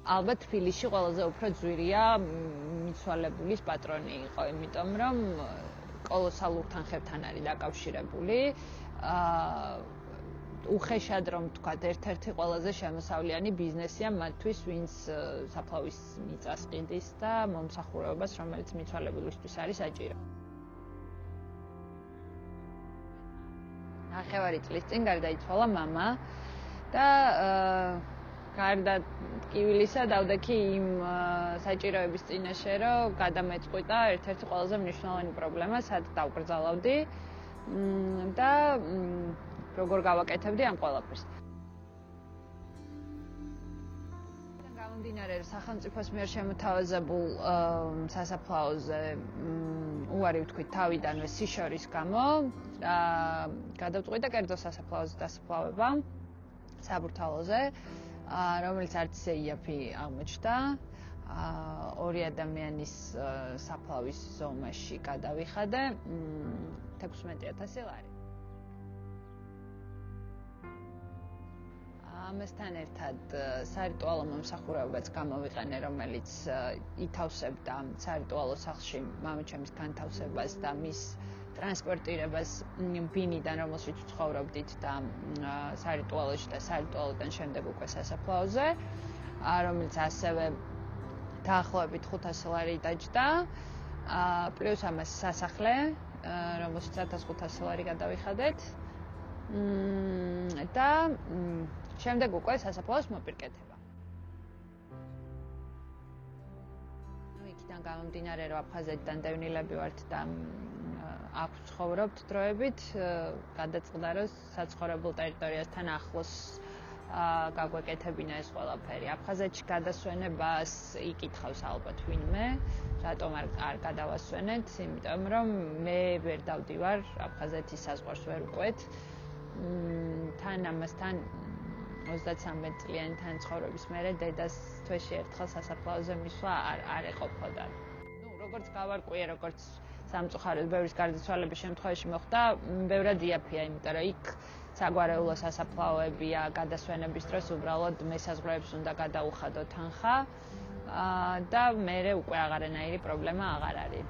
ალბათ თბილისში ყველაზე უფრო ძვირია მიცვალებულის პატრონი იყო, იმიტომ რომ კოლოსალურ თანხებთან არის დაკავშირებული. უხეშად რომ თქვათ, ერთ-ერთი ყველაზე შემოსავლიანი ბიზნესია მათთვის, ვინც საფლავის მიწას ყიდის და მომსახურებას, რომელიც მიცვალებულისთვის არის საჭირო. 9 წლის წინ გარდაიცვალა მამა და გარდა ტკივილისა დავდექი იმ საჭიროების წინაშე, რომ გადამეწყვიტა ერთ-ერთი ყველაზე მნიშვნელოვანი პრობლემა, სად დავკრძალავდი და როგორ გავაკეთებდი ამ ყველაფერს. გამომდინარე, რომ სახელმწიფოს მიერ შემოთავაზებულ სასაფლაოზე უარი ვთქვით თავიდანვე სიშორის გამო და გადავწყვიტა კერძო სასაფლაოზე დასაფლავება საბურთალოზე, რომელიც არც ისე იაფი აღმოჩნდა. 2 ადამიანის საფლავის ზომაში გადავიხადე 16,000 ლარი. ამასთან ერთად სარიტუალო მომსახურებაც გამოვიყენე, რომელიც ითავსებდა სარიტუალო სახლში მამაჩემის განთავსებას და მის ტრანსპორტირებას ბინიდან, რომელშიც ვცხოვრობდით და სარიტუალოში და სარიტუალოდან შემდეგ უკვე სასაფლაოზე, რომელიც ასევე დაახლოებით 500 ლარი დაჯდა, პლუს ამას სასახლე, რომელშიც 1500 ლარი გადავიხადეთ და შემდეგ უკვე სასაფლაოს მოპირკეთება. იქიდან გამომდინარე, რომ აფხაზეთიდან დევნილები ვართ და აქ ვცხოვრობთ დროებით, გადაწყდა, რომ საცხოვრებელ ტერიტორიასთან ახლოს გაგვეკეთებინა ეს ყველაფერი. აფხაზეთში გადასვენებას იკითხავს ალბათ ვინმე, რატომ არ გადავასვენეთ, იმიტომ რომ მე ვერ დავდივარ აფხაზეთის საზღვარს ვერ ვკვეთ. თან ამასთან 33 წლიანი თან ცხოვრების მერე დედას თვეში ერთხელ სასაფლაოზე მისვლა არ ეყოფოდა. როგორც გავარკვიე, როგორც სამწუხაროდ ბევრის გარდაცვალების შემთხვევაში მოხდა, ბევრად იაფია, იმიტომ რომ იქ საგვარეულო სასაფლაოებია, გადასვენების დროს უბრალოდ მესაზღვრეებს უნდა გადაუხადო თანხა და მერე უკვე აღარანაირი პრობლემა აღარ არის.